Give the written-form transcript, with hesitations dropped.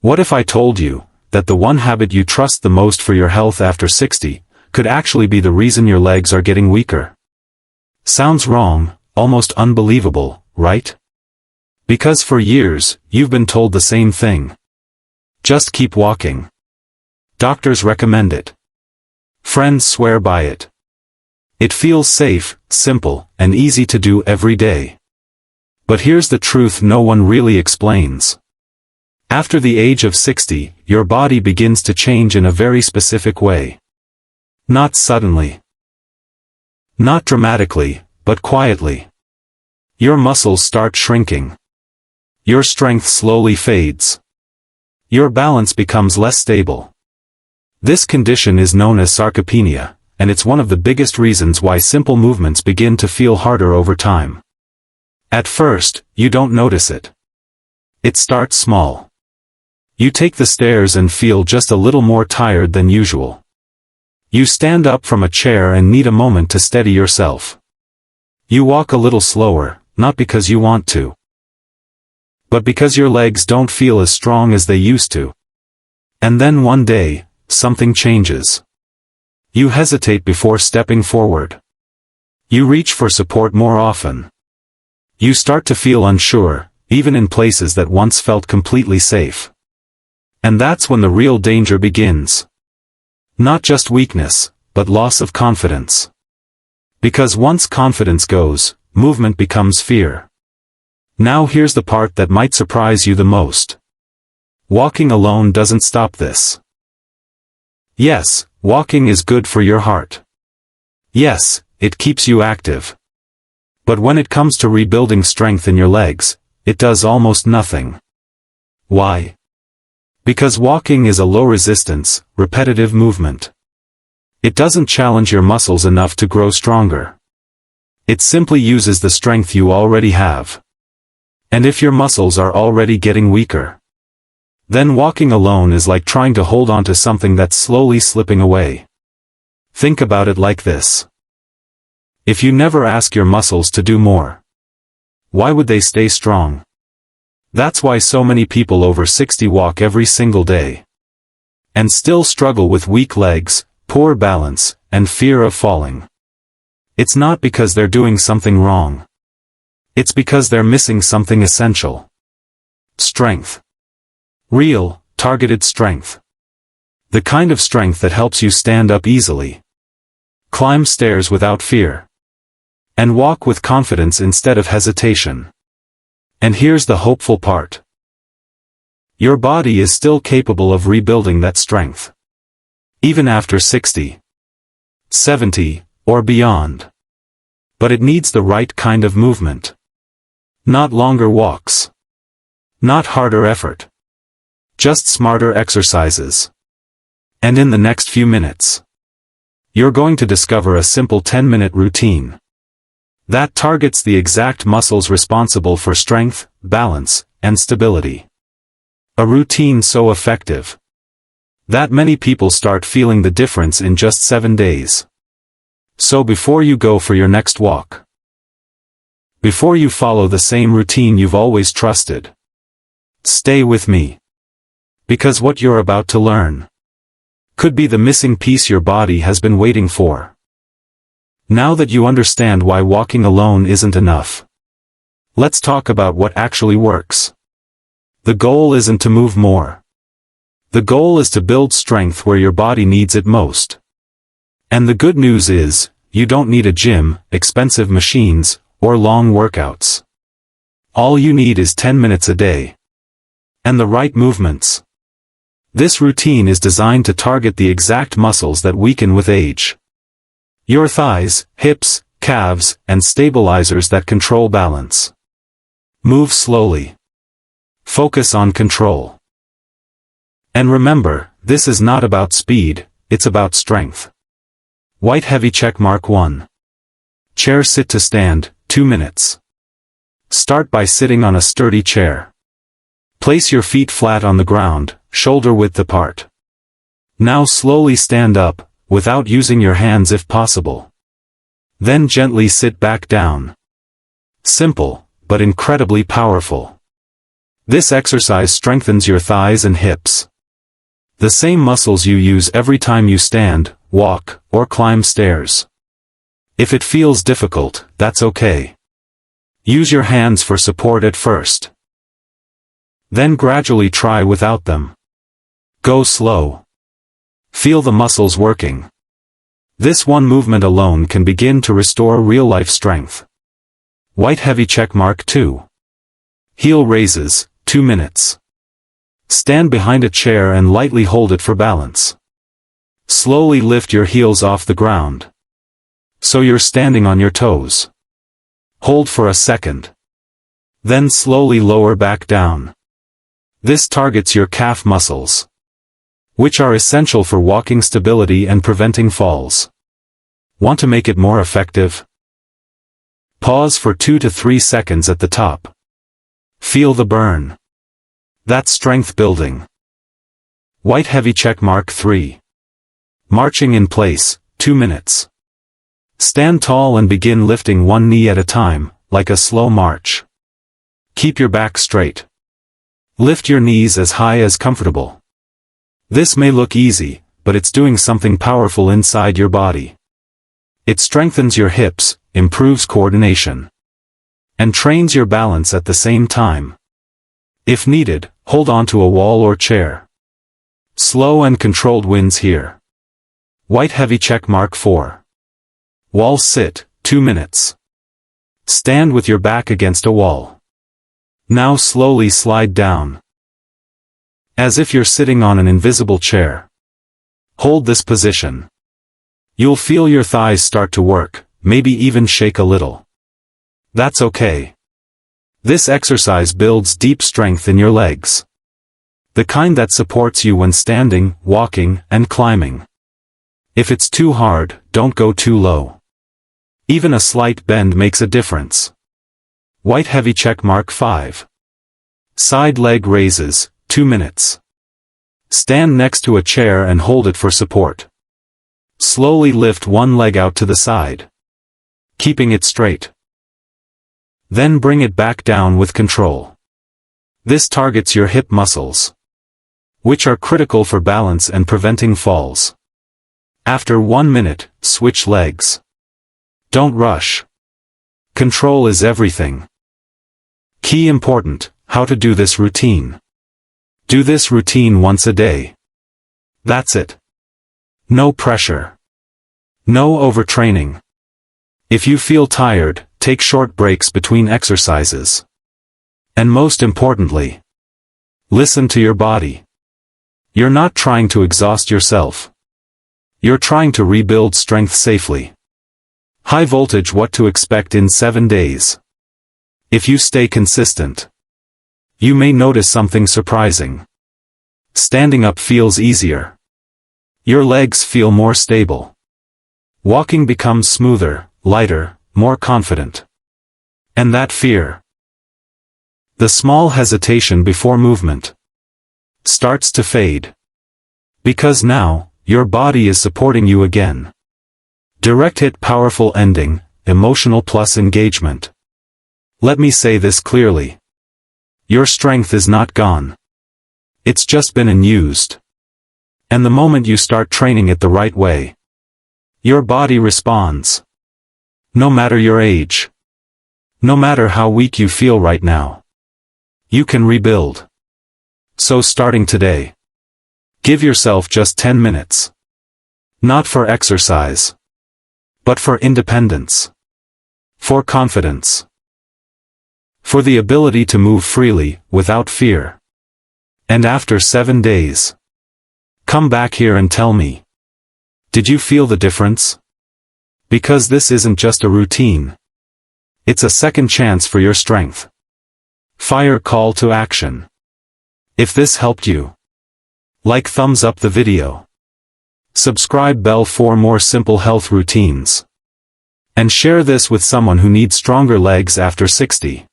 What if I told you that the one habit you trust the most for your health after 60 could actually be the reason your legs are getting weaker? Sounds wrong, almost unbelievable, right? Because for years, you've been told the same thing. Just keep walking. Doctors recommend it. Friends swear by it. It feels safe, simple, and easy to do every day. But here's the truth no one really explains. After the age of 60, your body begins to change in a very specific way. Not suddenly. Not dramatically, but quietly. Your muscles start shrinking. Your strength slowly fades. Your balance becomes less stable. This condition is known as sarcopenia, and it's one of the biggest reasons why simple movements begin to feel harder over time. At first, you don't notice it. It starts small. You take the stairs and feel just a little more tired than usual. You stand up from a chair and need a moment to steady yourself. You walk a little slower, not because you want to, but because your legs don't feel as strong as they used to. And then one day, something changes. You hesitate before stepping forward. You reach for support more often. You start to feel unsure, even in places that once felt completely safe. And that's when the real danger begins. Not just weakness, but loss of confidence. Because once confidence goes, movement becomes fear. Now here's the part that might surprise you the most. Walking alone doesn't stop this. Yes, walking is good for your heart. Yes, it keeps you active. But when it comes to rebuilding strength in your legs, it does almost nothing. Why? Because walking is a low-resistance, repetitive movement. It doesn't challenge your muscles enough to grow stronger. It simply uses the strength you already have. And if your muscles are already getting weaker, then walking alone is like trying to hold on to something that's slowly slipping away. Think about it like this. If you never ask your muscles to do more, why would they stay strong? That's why so many people over 60 walk every single day. And still struggle with weak legs, poor balance, and fear of falling. It's not because they're doing something wrong. It's because they're missing something essential. Strength. Real, targeted strength. The kind of strength that helps you stand up easily, climb stairs without fear, and walk with confidence instead of hesitation. And here's the hopeful part. Your body is still capable of rebuilding that strength. Even after 60, 70, or beyond. But it needs the right kind of movement. Not longer walks. Not harder effort. Just smarter exercises. And in the next few minutes, you're going to discover a simple 10-minute routine that targets the exact muscles responsible for strength, balance, and stability. A routine so effective that many people start feeling the difference in just 7 days. So before you go for your next walk, before you follow the same routine you've always trusted, stay with me. Because what you're about to learn could be the missing piece your body has been waiting for. Now that you understand why walking alone isn't enough, let's talk about what actually works. The goal isn't to move more. The goal is to build strength where your body needs it most. And the good news is, you don't need a gym, expensive machines, or long workouts. All you need is 10 minutes a day. And the right movements. This routine is designed to target the exact muscles that weaken with age. Your thighs, hips, calves, and stabilizers that control balance. Move slowly. Focus on control. And remember, this is not about speed, it's about strength. White heavy check mark 1. Chair sit to stand, 2 minutes. Start by sitting on a sturdy chair. Place your feet flat on the ground, shoulder width apart. Now slowly stand up, without using your hands if possible. Then gently sit back down. Simple, but incredibly powerful. This exercise strengthens your thighs and hips. The same muscles you use every time you stand, walk, or climb stairs. If it feels difficult, that's okay. Use your hands for support at first. Then gradually try without them. Go slow. Feel the muscles working. This one movement alone can begin to restore real-life strength. White heavy checkmark 2. Heel raises, 2 minutes. Stand behind a chair and lightly hold it for balance. Slowly lift your heels off the ground, so you're standing on your toes. Hold for a second. Then slowly lower back down. This targets your calf muscles, which are essential for walking stability and preventing falls. Want to make it more effective? Pause for 2 to 3 seconds at the top. Feel the burn. That's strength building. White heavy checkmark 3. Marching in place, 2 minutes. Stand tall and begin lifting one knee at a time, like a slow march. Keep your back straight. Lift your knees as high as comfortable. This may look easy, but it's doing something powerful inside your body. It strengthens your hips, improves coordination, and trains your balance at the same time. If needed, hold on to a wall or chair. Slow and controlled wins here. White heavy checkmark 4. Wall sit, 2 minutes. Stand with your back against a wall. Now slowly slide down, as if you're sitting on an invisible chair. Hold this position. You'll feel your thighs start to work, maybe even shake a little. That's okay. This exercise builds deep strength in your legs. The kind that supports you when standing, walking, and climbing. If it's too hard, don't go too low. Even a slight bend makes a difference. White heavy checkmark 5. Side leg raises, 2 minutes. Stand next to a chair and hold it for support. Slowly lift one leg out to the side, keeping it straight. Then bring it back down with control. This targets your hip muscles, which are critical for balance and preventing falls. After 1 minute, switch legs. Don't rush. Control is everything. Key important: how to do this routine. Do this routine once a day. That's it. No pressure. No overtraining. If you feel tired, take short breaks between exercises. And most importantly, listen to your body. You're not trying to exhaust yourself. You're trying to rebuild strength safely. High voltage: what to expect in 7 days. If you stay consistent, you may notice something surprising. Standing up feels easier. Your legs feel more stable. Walking becomes smoother, lighter, more confident. And that fear, the small hesitation before movement, starts to fade. Because now, your body is supporting you again. Direct hit: powerful ending, emotional plus engagement. Let me say this clearly. Your strength is not gone. It's just been unused. And the moment you start training it the right way, your body responds. No matter your age, no matter how weak you feel right now, you can rebuild. So starting today, give yourself just 10 minutes. Not for exercise, but for independence, for confidence, for the ability to move freely, without fear. And after 7 days, come back here and tell me. Did you feel the difference? Because this isn't just a routine. It's a second chance for your strength. Fire call to action. If this helped you, like, thumbs up the video. Subscribe bell for more simple health routines. And share this with someone who needs stronger legs after 60.